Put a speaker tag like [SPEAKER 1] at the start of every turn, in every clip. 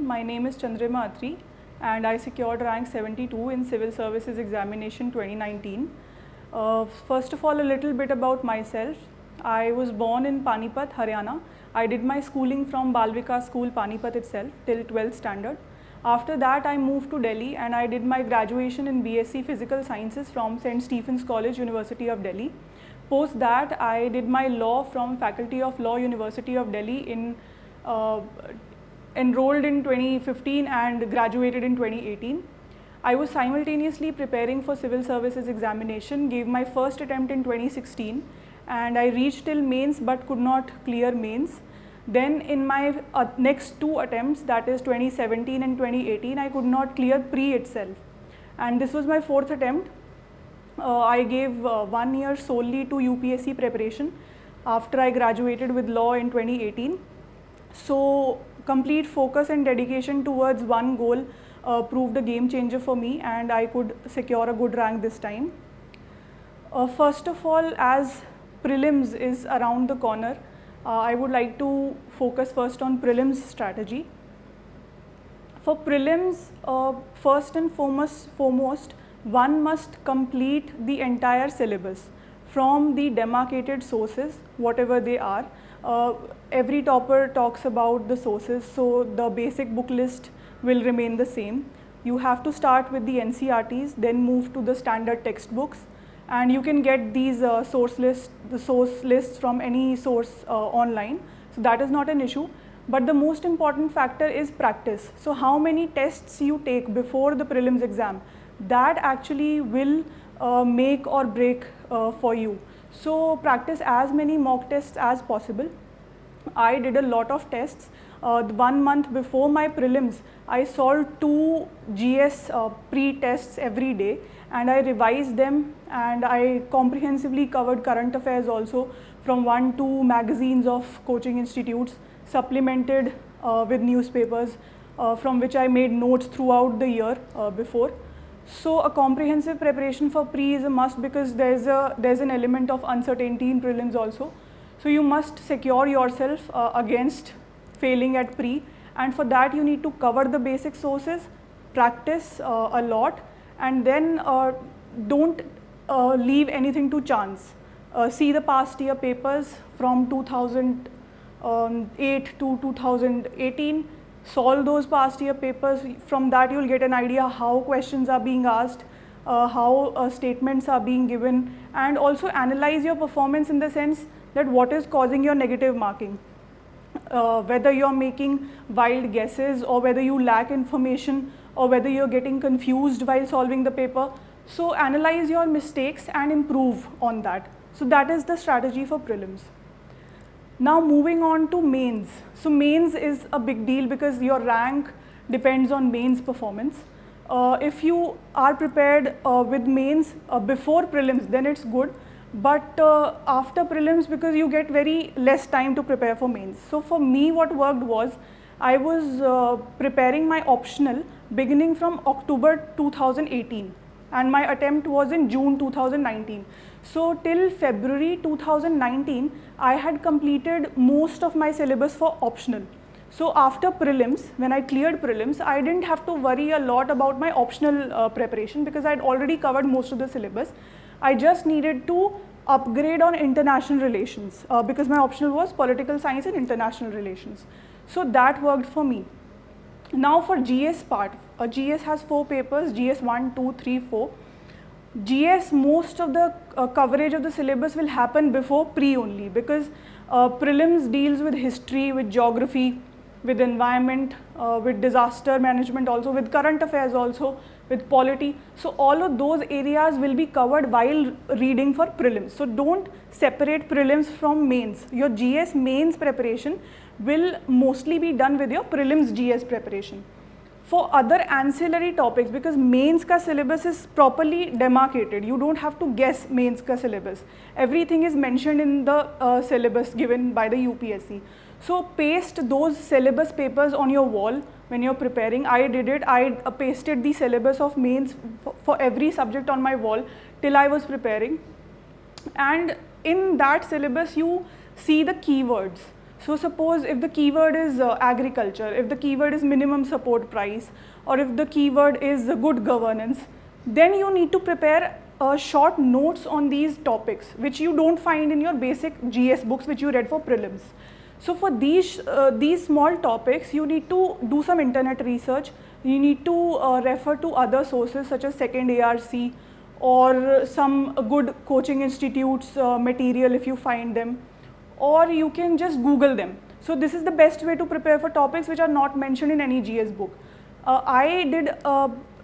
[SPEAKER 1] My name is Chandrima Atri and I secured rank 72 in Civil Services Examination 2019. First of all, a little bit about myself. I was born in Panipat, Haryana. I did my schooling from Bal Vikas School, Panipat itself, till 12th standard. After that, I moved to Delhi and I did my graduation in BSc Physical Sciences from St. Stephen's College, University of Delhi. Post that, I did my law from Faculty of Law, University of Delhi enrolled in 2015 and graduated in 2018. I was simultaneously preparing for Civil Services Examination, gave my first attempt in 2016 and I reached till mains but could not clear mains. Then in my next two attempts, that is 2017 and 2018, I could not clear pre itself. And this was my fourth attempt. I gave 1 year solely to UPSC preparation after I graduated with law in 2018. So complete focus and dedication towards one goal proved a game changer for me and I could secure a good rank this time. First of all, as prelims is around the corner, I would like to focus first on prelims strategy. For prelims, first and foremost, one must complete the entire syllabus from the demarcated sources, whatever they are. Every topper talks about the sources, so the basic book list will remain the same. You have to start with the NCERTs, then move to the standard textbooks, and you can get these the source lists from any source online. So that is not an issue. But the most important factor is practice. So how many tests you take before the prelims exam, that actually will make or break for you. So practice as many mock tests as possible. I did a lot of tests. 1 month before my prelims, I solved 2 GS pre-tests every day and I revised them and I comprehensively covered current affairs also from 1-2 magazines of coaching institutes, supplemented with newspapers from which I made notes throughout the year before. So a comprehensive preparation for pre is a must because there's an element of uncertainty in prelims also. So you must secure yourself against failing at pre, and for that you need to cover the basic sources, practice a lot, and then don't leave anything to chance. See the past year papers from 2008 to 2018. Solve those past year papers. From that you'll get an idea how questions are being asked, how statements are being given, and also analyze your performance in the sense that what is causing your negative marking. Whether you're making wild guesses or whether you lack information or whether you're getting confused while solving the paper. So analyze your mistakes and improve on that. So that is the strategy for prelims. Now moving on to mains. So mains is a big deal because your rank depends on mains performance. If you are prepared with mains before prelims, then it's good. But after prelims, because you get very less time to prepare for mains. So for me, what worked was, I was preparing my optional beginning from October 2018 and my attempt was in June 2019. So till February 2019, I had completed most of my syllabus for optional. So after prelims, when I cleared prelims, I didn't have to worry a lot about my optional preparation because I had already covered most of the syllabus. I just needed to upgrade on international relations because my optional was political science and international relations. So that worked for me. Now for GS part, GS has 4 papers, GS 1, 2, 3, 4. GS, most of the coverage of the syllabus will happen before pre only because prelims deals with history, with geography, with environment, with disaster management also, with current affairs also, with polity. So all of those areas will be covered while reading for prelims. So don't separate prelims from mains. Your GS mains preparation will mostly be done with your prelims GS preparation. For other ancillary topics, because mains ka syllabus is properly demarcated, you don't have to guess mains ka syllabus. Everything is mentioned in the syllabus given by the UPSC. So paste those syllabus papers on your wall when you're preparing. I did it. I pasted the syllabus of mains for every subject on my wall till I was preparing. And in that syllabus, you see the keywords. So suppose if the keyword is agriculture, if the keyword is minimum support price, or if the keyword is good governance, then you need to prepare short notes on these topics, which you don't find in your basic GS books which you read for prelims. So for these small topics, you need to do some internet research, you need to refer to other sources such as Second ARC or some good coaching institutes material if you find them, or you can just Google them. So this is the best way to prepare for topics which are not mentioned in any GS book. I did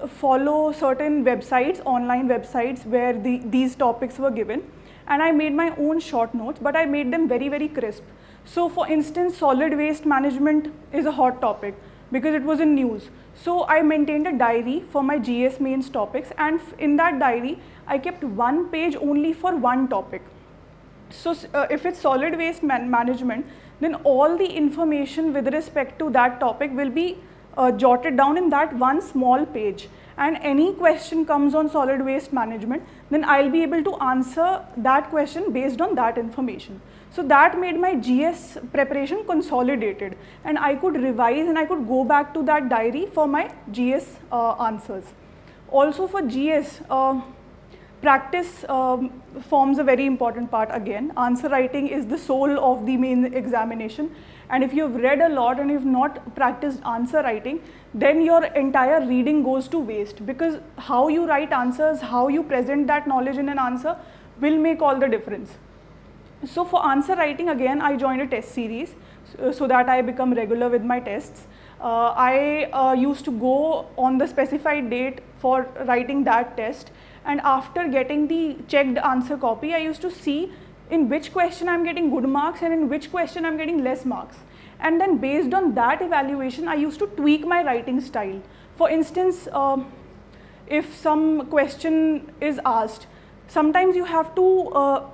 [SPEAKER 1] follow certain websites, online websites, where these topics were given, and I made my own short notes, but I made them very, very crisp. So for instance, solid waste management is a hot topic because it was in news. So I maintained a diary for my GS mains topics, and in that diary, I kept one page only for one topic. So if it's solid waste management, then all the information with respect to that topic will be jotted down in that one small page. And any question comes on solid waste management, then I'll be able to answer that question based on that information. So that made my GS preparation consolidated, and I could revise and I could go back to that diary for my GS answers. Also for GS, practice forms a very important part again. Answer writing is the soul of the main examination, and if you've read a lot and you've not practiced answer writing, then your entire reading goes to waste, because how you write answers, how you present that knowledge in an answer will make all the difference. So for answer writing, again, I joined a test series so that I become regular with my tests. I used to go on the specified date for writing that test, and after getting the checked answer copy, I used to see in which question I'm getting good marks and in which question I'm getting less marks. And then based on that evaluation, I used to tweak my writing style. For instance, if some question is asked, sometimes you have to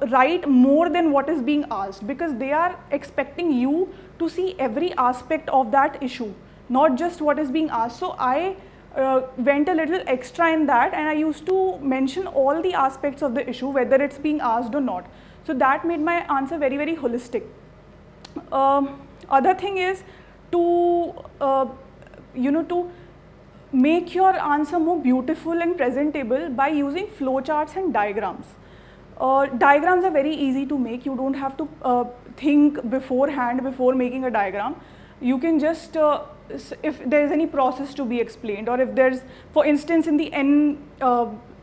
[SPEAKER 1] write more than what is being asked, because they are expecting you to see every aspect of that issue, not just what is being asked. So I went a little extra in that, and I used to mention all the aspects of the issue, whether it's being asked or not. So that made my answer very, very holistic. Other thing is to to make your answer more beautiful and presentable by using flowcharts and diagrams. Diagrams are very easy to make. You don't have to think beforehand before making a diagram. You can just, if there is any process to be explained, or if there's, for instance, in the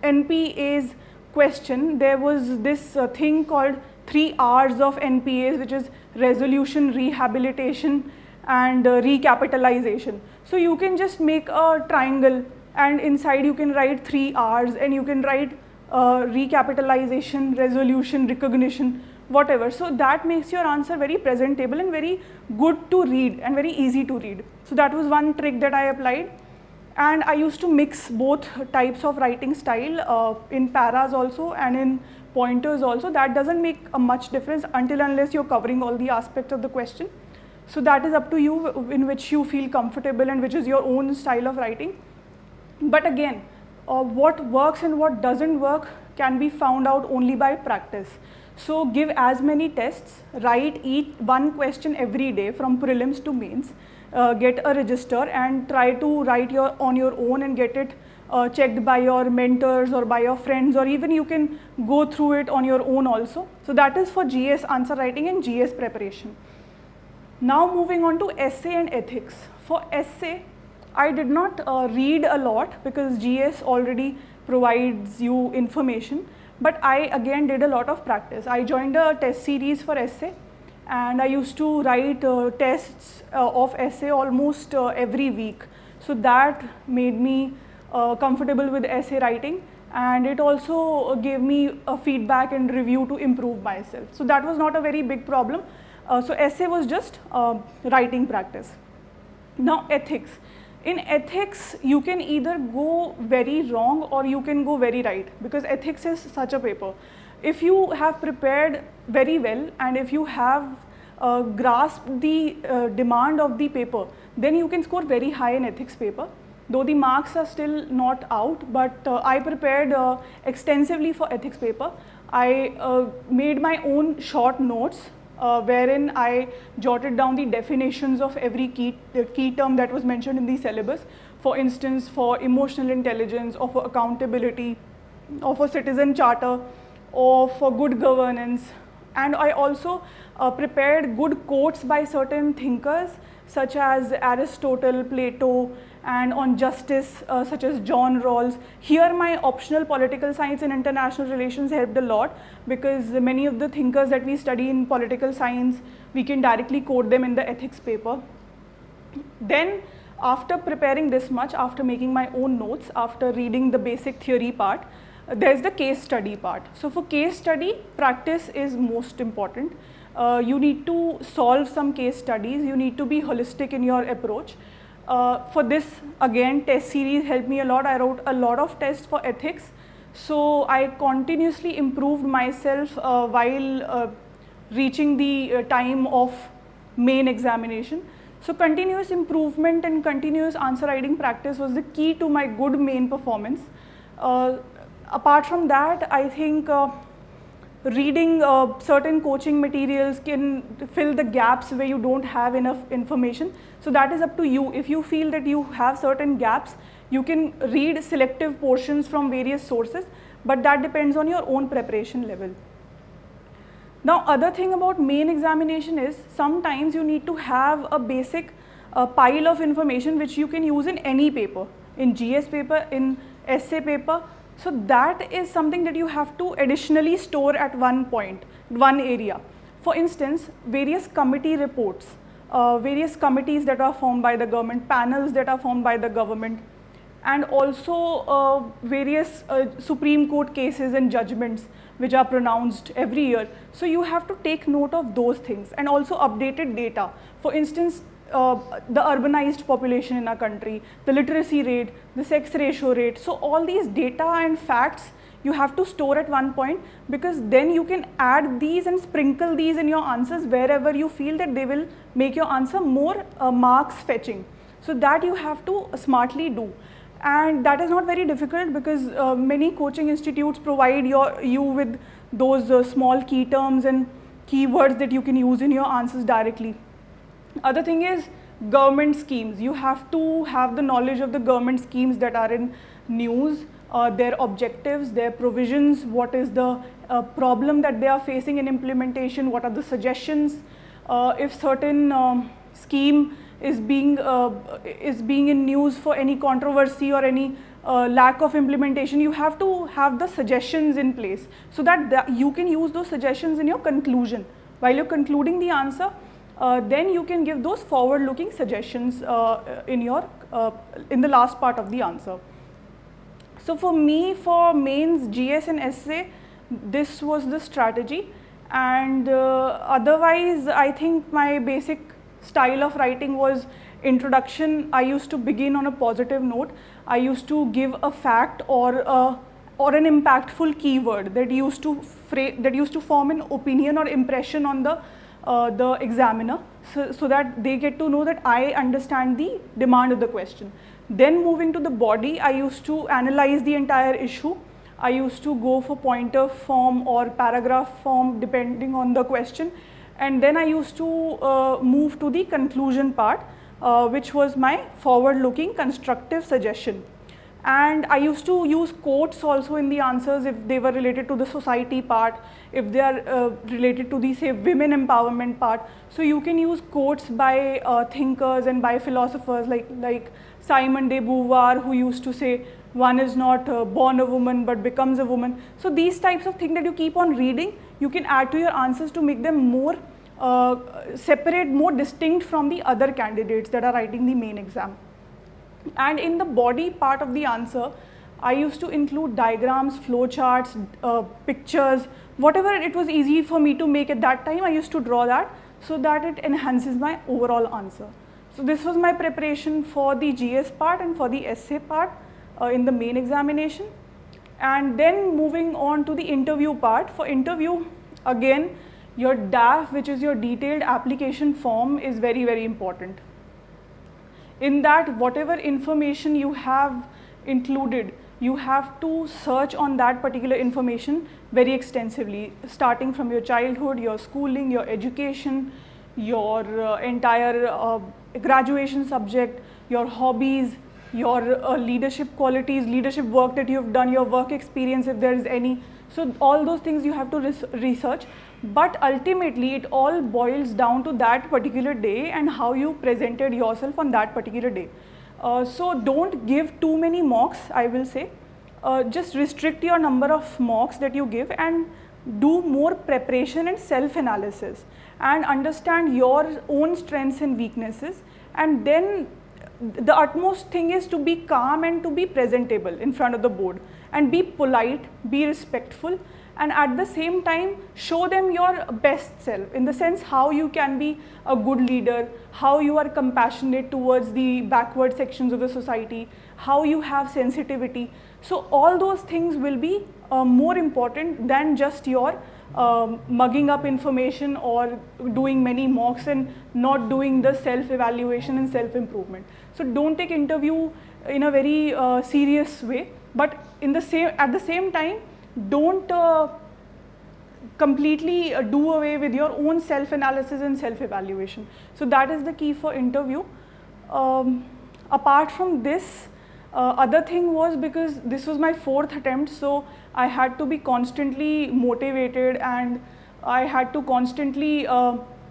[SPEAKER 1] NPA's question, there was this thing called 3 R's of NPAs, which is resolution, rehabilitation, and recapitalization. So you can just make a triangle, and inside you can write 3 R's, and you can write recapitalization, resolution, recognition, whatever. So that makes your answer very presentable and very good to read and very easy to read. So that was one trick that I applied. And I used to mix both types of writing style in paras also and in pointers also. That doesn't make a much difference until unless you're covering all the aspects of the question. So that is up to you in which you feel comfortable and which is your own style of writing. But again, what works and what doesn't work can be found out only by practice. So give as many tests, write one question every day from prelims to mains, get a register and try to write on your own and get it checked by your mentors or by your friends, or even you can go through it on your own also. So that is for GS answer writing and GS preparation. Now moving on to essay and ethics. For essay, I did not read a lot because GS already provides you information, but I again did a lot of practice. I joined a test series for essay, and I used to write tests of essay almost every week. So that made me comfortable with essay writing, and it also gave me a feedback and review to improve myself. So that was not a very big problem. So essay was just writing practice. Now ethics. In ethics, you can either go very wrong or you can go very right, because ethics is such a paper. If you have prepared very well and if you have grasped the demand of the paper, then you can score very high in ethics paper. Though the marks are still not out, but I prepared extensively for ethics paper. I made my own short notes wherein I jotted down the definitions of every key term that was mentioned in the syllabus. For instance, for emotional intelligence, or for accountability, or for citizen charter, or for good governance. And I also prepared good quotes by certain thinkers such as Aristotle, Plato, and on justice such as John Rawls. Here my optional political science and international relations helped a lot, because many of the thinkers that we study in political science, we can directly quote them in the ethics paper. Then after preparing this much, after making my own notes, after reading the basic theory part, there's the case study part. So for case study, practice is most important. You need to solve some case studies, you need to be holistic in your approach. For this, again, test series helped me a lot. I wrote a lot of tests for ethics. So I continuously improved myself while reaching the time of main examination. So continuous improvement and continuous answer writing practice was the key to my good main performance. Apart from that, I think reading certain coaching materials can fill the gaps where you don't have enough information. So that is up to you. If you feel that you have certain gaps, you can read selective portions from various sources, but that depends on your own preparation level. Now, other thing about main examination is sometimes you need to have a basic pile of information which you can use in any paper, in GS paper, in essay paper. So that is something that you have to additionally store at one point, one area. For instance, various committee reports, various committees that are formed by the government, panels that are formed by the government, and also various Supreme Court cases and judgments which are pronounced every year. So you have to take note of those things, and also updated data. For instance, the urbanized population in our country, the literacy rate, the sex ratio rate. So all these data and facts you have to store at one point, because then you can add these and sprinkle these in your answers wherever you feel that they will make your answer more marks fetching. So that you have to smartly do. And that is not very difficult, because many coaching institutes provide you with those small key terms and keywords that you can use in your answers directly. Other thing is government schemes. You have to have the knowledge of the government schemes that are in news, their objectives, their provisions, what is the problem that they are facing in implementation, what are the suggestions. If certain scheme is being in news for any controversy or any lack of implementation, you have to have the suggestions in place, so that you can use those suggestions in your conclusion. While you're concluding the answer, then you can give those forward-looking suggestions in the last part of the answer. So for me, for mains, GS and essay, this was the strategy. And otherwise, I think my basic style of writing was introduction. I used to begin on a positive note. I used to give a fact or an impactful keyword that used to form an opinion or impression on the examiner, so that they get to know that I understand the demand of the question. Then moving to the body, I used to analyze the entire issue. I used to go for pointer form or paragraph form depending on the question. And then I used to move to the conclusion part, which was my forward-looking constructive suggestion. And I used to use quotes also in the answers if they were related to the society part, if they are related to the, say, women empowerment part. So you can use quotes by thinkers and by philosophers like Simone de Beauvoir, who used to say, one is not born a woman but becomes a woman. So these types of things that you keep on reading, you can add to your answers to make them more separate, more distinct from the other candidates that are writing the main exam. And in the body part of the answer, I used to include diagrams, flowcharts, pictures, whatever it was easy for me to make at that time. I used to draw that so that it enhances my overall answer. So this was my preparation for the GS part and for the essay part in the main examination. And then moving on to the interview part. For interview, again, your DAF, which is your detailed application form, is very, very important. In that, whatever information you have included, you have to search on that particular information very extensively, starting from your childhood, your schooling, your education, your entire graduation subject, your hobbies, your leadership qualities, leadership work that you have done, your work experience if there is any. So all those things you have to research, but ultimately it all boils down to that particular day and how you presented yourself on that particular day. So don't give too many mocks, I will say. Just restrict your number of mocks that you give and do more preparation and self-analysis and understand your own strengths and weaknesses, and then the utmost thing is to be calm and to be presentable in front of the board and be polite, be respectful, and at the same time show them your best self, in the sense how you can be a good leader, how you are compassionate towards the backward sections of the society, how you have sensitivity. So all those things will be more important than just your mugging up information or doing many mocks and not doing the self-evaluation and self-improvement. So don't take interview in a very serious way, but at the same time, don't completely do away with your own self-analysis and self-evaluation. So that is the key for interview. Apart from this, other thing was, because this was my 4th attempt, so I had to be constantly motivated and I had to constantly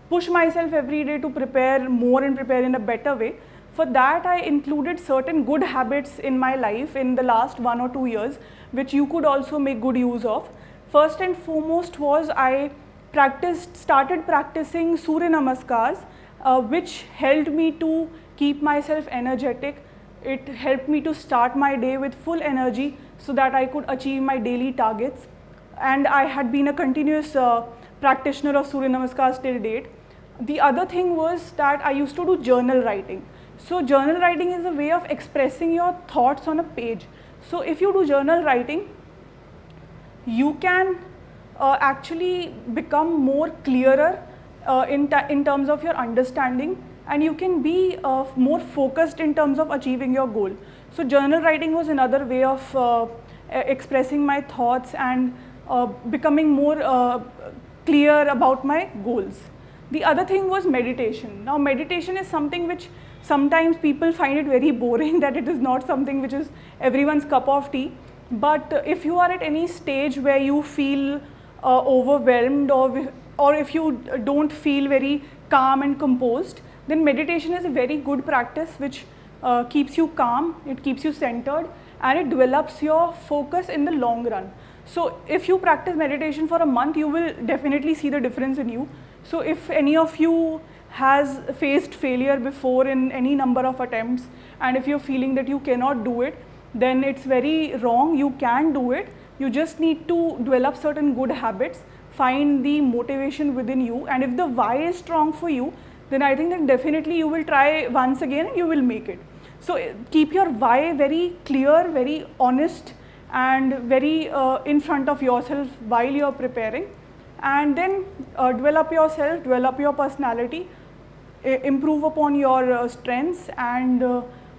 [SPEAKER 1] push myself every day to prepare more and prepare in a better way. For that, I included certain good habits in my life in the last 1 or 2 years, which you could also make good use of. First and foremost was I started practicing Surya Namaskars, which helped me to keep myself energetic. It helped me to start my day with full energy so that I could achieve my daily targets. And I had been a continuous practitioner of Surya Namaskars till date. The other thing was that I used to do journal writing. So journal writing is a way of expressing your thoughts on a page. So if you do journal writing, you can actually become more clearer in terms of your understanding, and you can be more focused in terms of achieving your goal. So journal writing was another way of expressing my thoughts and becoming more clear about my goals. The other thing was meditation. Now meditation is something which sometimes people find it very boring, that it is not something which is everyone's cup of tea. But if you are at any stage where you feel overwhelmed, or if you don't feel very calm and composed, then meditation is a very good practice which keeps you calm, it keeps you centered, and it develops your focus in the long run. So if you practice meditation for a month, you will definitely see the difference in you. So if any of you has faced failure before in any number of attempts, and if you're feeling that you cannot do it, then it's very wrong. You can do it. You just need to develop certain good habits, find the motivation within you, and if the why is strong for you, then I think that definitely you will try once again and you will make it. So keep your why very clear, very honest, and very in front of yourself while you are preparing, and then develop yourself, develop your personality, improve upon your strengths, and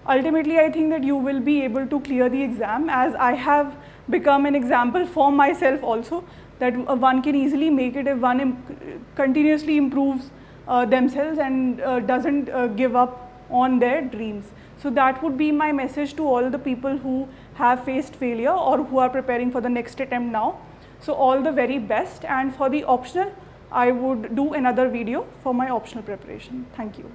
[SPEAKER 1] ultimately I think that you will be able to clear the exam, as I have become an example for myself also, that one can easily make it if one continuously improves themselves and doesn't give up on their dreams. So that would be my message to all the people who have faced failure or who are preparing for the next attempt now. So all the very best, and for the optional, I would do another video for my optional preparation. Thank you.